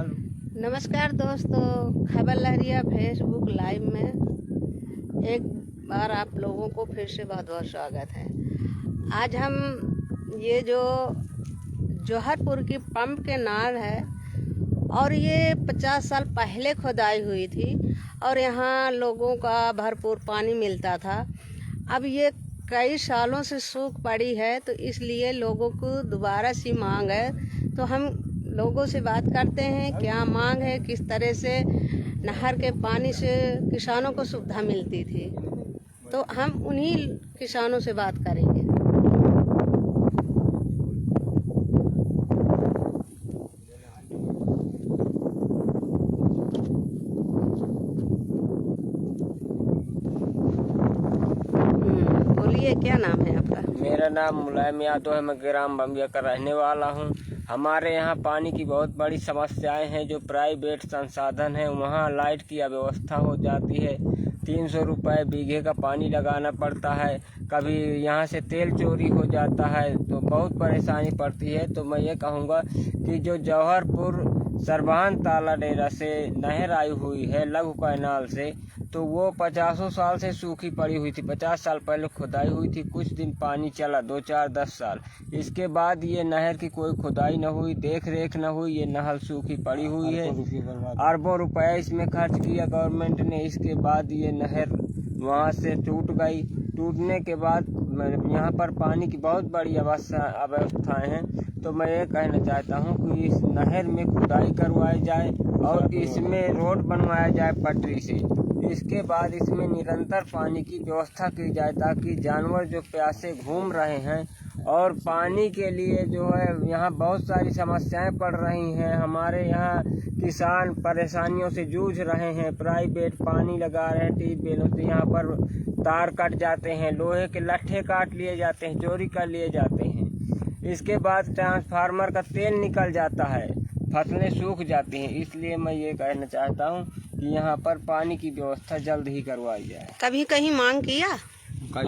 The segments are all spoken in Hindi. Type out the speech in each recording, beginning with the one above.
नमस्कार दोस्तों, खबर लहरिया फेसबुक लाइव में एक बार आप लोगों को फिर से बहुत बहुत स्वागत है। आज हम ये जो जौहरपुर की पंप के नाल है और ये 50 साल पहले खुदाई हुई थी और यहाँ लोगों का भरपूर पानी मिलता था। अब ये कई सालों से सूख पड़ी है, तो इसलिए लोगों को दोबारा सी मांग है। तो हम लोगों से बात करते हैं क्या मांग है, किस तरह से नहर के पानी से किसानों को सुविधा मिलती थी। तो हम उन्हीं किसानों से बात करेंगे। बोलिए, क्या नाम है आपका? मेरा नाम मुलायम यादव है। मैं ग्राम बम्बिया का रहने वाला हूँ। हमारे यहाँ पानी की बहुत बड़ी समस्याएं हैं। जो प्राइवेट संसाधन है वहाँ लाइट की अव्यवस्था हो जाती है। 300 रुपये बीघे का पानी लगाना पड़ता है। कभी यहाँ से तेल चोरी हो जाता है तो बहुत परेशानी पड़ती है। तो मैं ये कहूँगा कि जो जौहरपुर सरबान ताला डेरा से नहर आई हुई है लघु कैनाल से, तो वो 50 साल से सूखी पड़ी हुई थी। 50 साल पहले खुदाई हुई थी, कुछ दिन पानी चला, 2 4 10 साल। इसके बाद ये नहर की कोई खुदाई न हुई, देख रेख न हुई, ये नहर सूखी पड़ी हुई है। अरबों रुपए इसमें खर्च किया गवर्नमेंट ने। इसके बाद ये नहर वहाँ से टूट गई। टूटने के बाद यहाँ पर पानी की बहुत बड़ी अवस्थाएं हैं। तो मैं ये कहना चाहता हूँ कि इस नहर में खुदाई करवाई जाए और इसमें रोड बनवाया जाए पटरी से। इसके बाद इसमें निरंतर पानी की व्यवस्था की जाए ताकि जानवर जो प्यासे घूम रहे हैं और पानी के लिए जो है यहाँ बहुत सारी समस्याएं पड़ रही हैं। हमारे यहाँ किसान परेशानियों से जूझ रहे हैं। प्राइवेट पानी लगा रहे हैं ट्यूबवेलों से, यहाँ पर तार कट जाते हैं, लोहे के लट्ठे काट लिए जाते हैं, चोरी कर लिए जाते हैं। इसके बाद ट्रांसफार्मर का तेल निकल जाता है, फसलें सूख जाती हैं। इसलिए मैं ये कहना चाहता हूँ कि यहाँ पर पानी की व्यवस्था जल्द ही करवाई जाए। कभी कहीं मांग किया?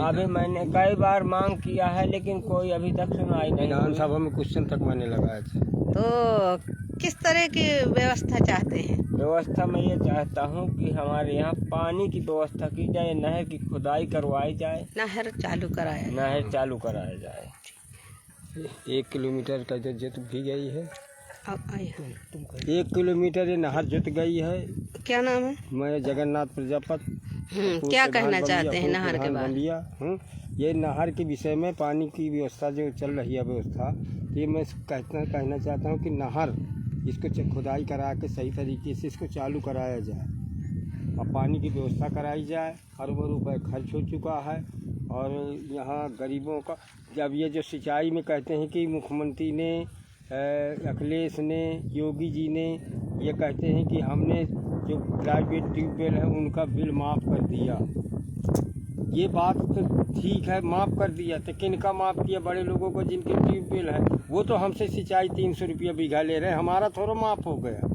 अभी मैंने कई बार मांग किया है लेकिन कोई अभी तक सुनाई नहीं। विधानसभा में क्वेश्चन तक मैंने लगाया था। तो किस तरह की व्यवस्था चाहते हैं? व्यवस्था मैं ये चाहता हूँ कि हमारे यहाँ पानी की व्यवस्था की जाए, नहर की खुदाई करवाई जाए, नहर चालू कराया जाए। 1 किलोमीटर का जो जुत भी गई है। अब 1 किलोमीटर ये नहर जुत गई है। क्या नाम है? मैं जगन्नाथ प्रजापति। क्या कहना चाहते हैं नहर के बारे में? ये नहर के विषय में पानी की व्यवस्था जो चल रही है व्यवस्था, ये मैं कहना चाहता हूँ कि नहर इसको खुदाई करा के सही तरीके से इसको चालू कराया जाए और पानी की व्यवस्था कराई जाए। अरबों रुपये खर्च हो चुका है और यहाँ गरीबों का, जब ये जो सिंचाई में कहते हैं कि मुख्यमंत्री ने, अखिलेश ने, योगी जी ने ये कहते हैं कि हमने जो प्राइवेट ट्यूबवेल है उनका बिल माफ़ कर दिया। ये बात तो ठीक है, माफ़ कर दिया, तो किनका माफ़ किया? बड़े लोगों को जिनके ट्यूबवेल है वो तो हमसे सिंचाई 300 रुपया बीघा ले रहे हैं, हमारा थोड़ा माफ़ हो गया।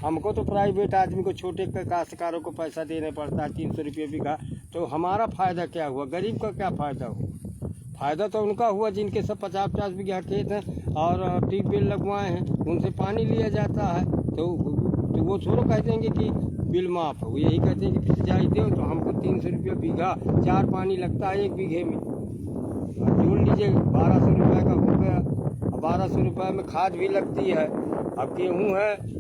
हमको तो प्राइवेट आदमी को, छोटे काश्तकारों को पैसा देने पड़ता है 300 रुपये बीघा। तो हमारा फ़ायदा क्या हुआ? गरीब का क्या फ़ायदा हुआ? फ़ायदा तो उनका हुआ जिनके सब 50-50 बीघा खेत हैं और ट्यूबवेल लगवाए हैं, उनसे पानी लिया जाता है। तो वो थोड़ा कह देंगे कि बिल माफ़ हो, यही कहते हैं कि सिंचाई दो तो हमको 300 रुपये बीघा 4 पानी लगता है 1 बीघे में। जोड़ लीजिए 1200 रुपये का हो गया। 1200 रुपये में खाद भी लगती है। अब गेहूँ है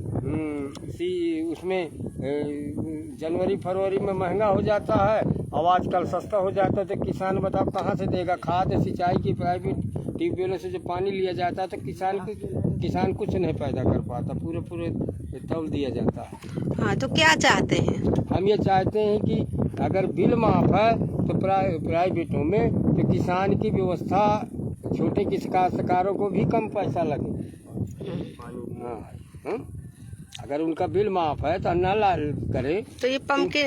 उसमें जनवरी फरवरी में महंगा हो जाता है, अब आजकल सस्ता हो जाता है। तो किसान बताओ कहाँ से देगा खाद? सिंचाई की प्राइवेट ट्यूबवेलों से जो पानी लिया जाता है तो किसान कुछ नहीं पैदा कर पाता, पूरे तौल दिया जाता है। हाँ, तो क्या चाहते हैं? हम ये चाहते हैं कि अगर बिल माफ़ है तो प्राइवेटों में तो किसान की व्यवस्था, छोटे काश्तकारों को भी कम पैसा लगे। अगर उनका बिल माफ़ है तो ना करे। तो ये पंप के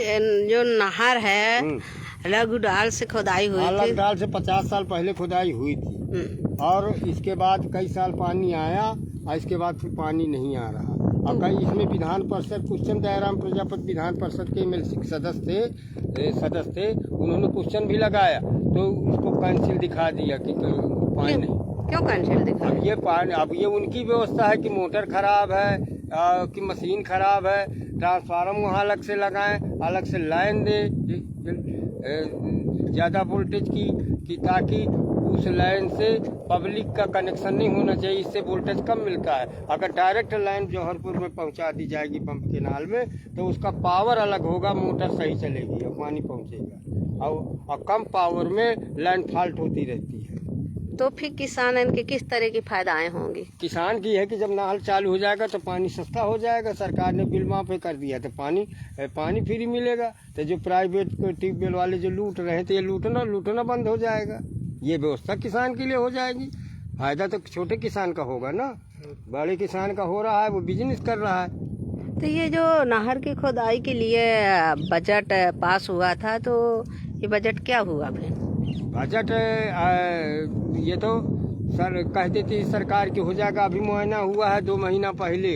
जो नहर है लघु डाल से खुदाई हुई थी? लघु डाल से 50 साल पहले खुदाई हुई थी और इसके बाद कई साल पानी आया और इसके बाद फिर पानी नहीं आ रहा। और कई इसमें विधान परिषद क्वेश्चन दयाराम प्रजापति विधान परिषद के MLC सदस्य थे, उन्होंने क्वेश्चन भी लगाया तो उसको कैंसिल दिखा दिया कि पानी नहीं। क्यों कैंसिल दिखा? अब ये उनकी व्यवस्था है कि मोटर खराब है, कि मशीन खराब है, ट्रांसफार्मर वहाँ अलग से लगाएं, अलग से लाइन दें ज़्यादा वोल्टेज की कि ताकि उस लाइन से पब्लिक का कनेक्शन नहीं होना चाहिए, इससे वोल्टेज कम मिलता है। अगर डायरेक्ट लाइन जौहरपुर में पहुंचा दी जाएगी पंप केनाल में तो उसका पावर अलग होगा, मोटर सही चलेगी और पानी पहुंचेगा, और कम पावर में लाइन फॉल्ट होती रहती है। तो फिर किसान इनके किस तरह की फायदाएं होंगी? किसान की है कि जब नहर चालू हो जाएगा तो पानी सस्ता हो जाएगा, सरकार ने बिल माफ कर दिया तो पानी फ्री मिलेगा। तो जो प्राइवेट ट्यूबवेल वाले जो लूट रहे थे, ये लूटना बंद हो जाएगा। ये व्यवस्था किसान के लिए हो जाएगी। फायदा तो छोटे किसान का होगा ना, बड़े किसान का हो रहा है, वो बिजनेस कर रहा है। तो ये जो नहर की खुदाई के लिए बजट पास हुआ था, तो ये बजट क्या हुआ फिर? बजट ये तो सर कहते थे सरकार की हो जाएगा, अभी मुआयना हुआ है 2 महीना पहले।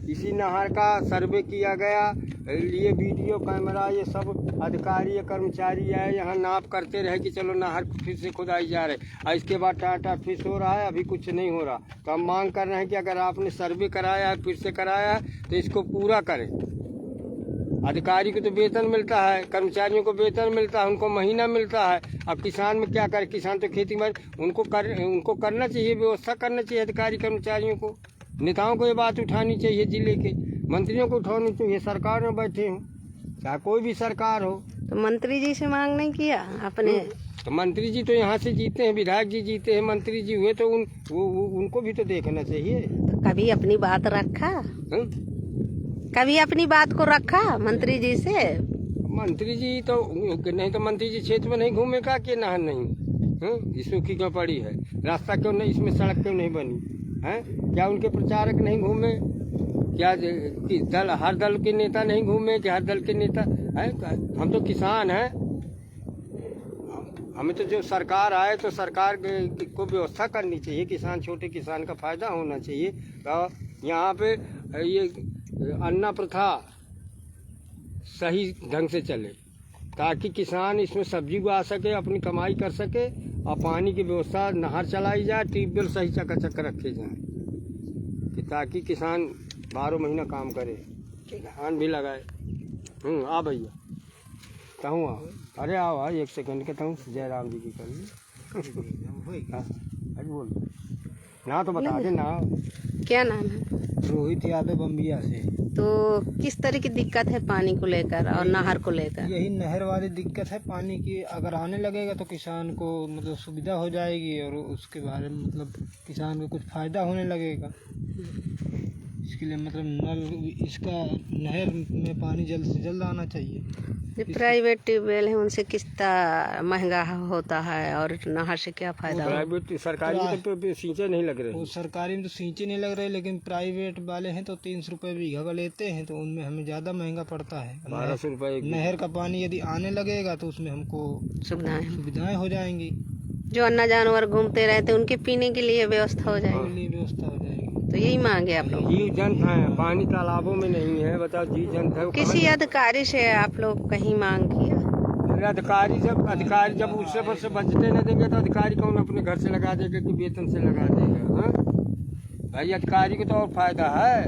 इसी नहर का सर्वे किया गया, ये वीडियो कैमरा ये सब अधिकारी कर्मचारी आए यहाँ नाप करते रहे कि चलो नहर फिर से खुदाई जा रहे, और इसके बाद टाटा फिश हो रहा है, अभी कुछ नहीं हो रहा। तो हम मांग कर रहे हैं कि अगर आपने सर्वे कराया है, फिर से कराया है, तो इसको पूरा करें। अधिकारी को तो वेतन मिलता है, कर्मचारियों को वेतन मिलता है, उनको महीना मिलता है। अब किसान में क्या करे, किसान तो खेती में उनको करना चाहिए, व्यवस्था करना चाहिए अधिकारी कर्मचारियों को। नेताओं को ये बात उठानी चाहिए, जिले के मंत्रियों को उठानी चाहिए, सरकार में बैठे हों, चाहे कोई भी सरकार हो। तो मंत्री जी से मांग नहीं किया आपने? तो मंत्री जी तो यहाँ से जीते हैं, विधायक जी जीते हैं, मंत्री जी हुए तो उनको भी तो देखना चाहिए। तो कभी अपनी बात रखा? कभी अपनी बात को रखा मंत्री जी से? मंत्री जी तो नहीं, तो मंत्री जी क्षेत्र में नहीं घूमेगा कि नहर नहीं सूखी क्यों पड़ी है, रास्ता क्यों नहीं, इसमें सड़क क्यों नहीं बनी है? क्या उनके प्रचारक नहीं घूमे? क्या हर दल के नेता नहीं घूमे? कि हर दल के नेता है? हम तो किसान हैं, हमें तो जो सरकार आए तो सरकार को व्यवस्था करनी चाहिए, किसान छोटे किसान का फायदा होना चाहिए। तो यहाँ पे ये अन्ना प्रथा सही ढंग से चले, ताकि किसान इसमें सब्जी उगा सके, अपनी कमाई कर सके, और पानी की व्यवस्था नहर चलाई जाए, ट्यूबवेल सही चकाचक रखे जाए, कि ताकि किसान 12 महीना काम करे, धान भी लगाए। आ भैया कहूँ आओ, अरे आओ 1 सेकंड के कहूँ जयराम जी की कर बोल ना, तो बता दे ना। क्या नाम है? रोहित यादव बम्बिया से। तो किस तरह की दिक्कत है पानी को लेकर और नहर को लेकर? यही नहर वाली दिक्कत है पानी की, अगर आने लगेगा तो किसान को मतलब सुविधा हो जाएगी, और उसके बारे में मतलब किसान को कुछ फायदा होने लगेगा। इसके लिए मतलब नल इसका नहर में पानी जल्द से जल्द आना चाहिए। जो प्राइवेट ट्यूबवेल है उनसे कितना महंगा होता है, और नहर से क्या फायदा? प्राइवेट सरकारी में तो सींचे नहीं लग रहे, वो सरकारी में तो सींचे नहीं लग रहे, लेकिन प्राइवेट वाले हैं तो 300 रुपये बीघा का लेते हैं, तो उनमें हमें ज़्यादा महंगा पड़ता है। 1200 रुपये। नहर का पानी यदि आने लगेगा तो उसमें हमको सुविधाएं हो जाएंगी। जो अन्ना जानवर घूमते रहते उनके पीने के लिए व्यवस्था हो जाएगी। व्यवस्था हो जाएगी। तो यही मांगे आप लोग? जीव जंत है, पानी तालाबों में नहीं है, बताओ जीव जंत है। किसी अधिकारी से आप लोग कहीं मांग किया? अधिकारी जब उससे पर से बचते नहीं देंगे तो अधिकारी कौन अपने घर से लगा देगा कि वेतन से लगा देगा? भाई अधिकारी को तो और फायदा है,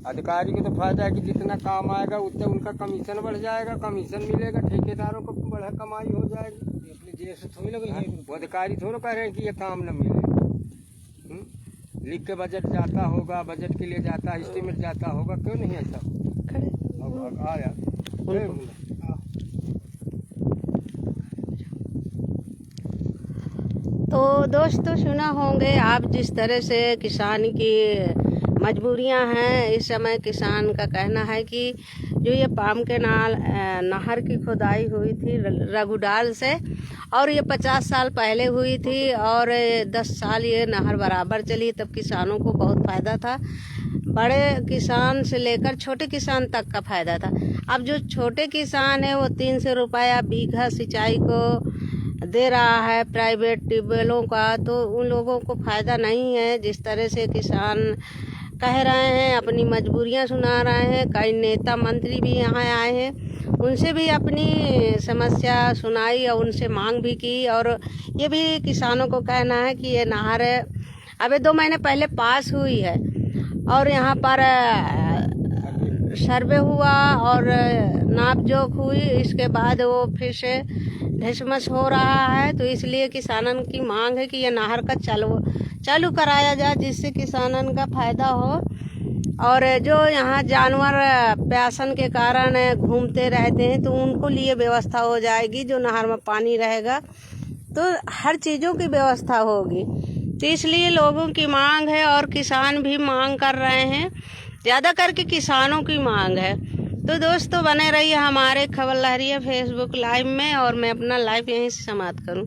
अधिकारी को तो फायदा है कि जितना काम आएगा उतना उनका कमीशन बढ़ जाएगा, कमीशन मिलेगा, ठेकेदारों को बढ़ा कमाई हो जाएगी। अपनी जेब से थोड़ी लगे, वो अधिकारी थोड़ा कह रहे हैं कि ये काम न मिले। लिख के बजट जाता होगा, बजट के लिए जाता है, एस्टीमेट जाता होगा, क्यों नहीं ऐसा? आया तो दोस्तों सुना होंगे आप जिस तरह से किसान की मजबूरियां हैं। इस समय किसान का कहना है कि जो ये पाम केनाल नहर की खुदाई हुई थी रघुडाल से, और ये 50 साल पहले हुई थी, और 10 साल ये नहर बराबर चली, तब किसानों को बहुत फ़ायदा था। बड़े किसान से लेकर छोटे किसान तक का फ़ायदा था। अब जो छोटे किसान है वो 300 रुपया बीघा सिंचाई को दे रहा है प्राइवेट ट्यूबवेलों का, तो उन लोगों को फ़ायदा नहीं है। जिस तरह से किसान कह रहे हैं, अपनी मजबूरियां सुना रहे हैं, कई नेता मंत्री भी यहाँ आए हैं, उनसे भी अपनी समस्या सुनाई और उनसे मांग भी की। और ये भी किसानों को कहना है कि ये नहर अभी 2 महीने पहले पास हुई है, और यहाँ पर सर्वे हुआ और नाप जोख हुई, इसके बाद वो फिर से ढिसमस हो रहा है। तो इसलिए किसानन की मांग है कि ये नहर का चालू कराया जाए, जिससे किसानन का फायदा हो। और जो यहाँ जानवर प्यासन के कारण घूमते रहते हैं तो उनको लिए व्यवस्था हो जाएगी। जो नहर में पानी रहेगा तो हर चीज़ों की व्यवस्था होगी। तो इसलिए लोगों की मांग है और किसान भी मांग कर रहे हैं, ज़्यादा करके किसानों की मांग है। तो दोस्तों बने रहिए हमारे खबर लहरिया फेसबुक लाइव में, और मैं अपना लाइव यहीं से समाप्त करूँ।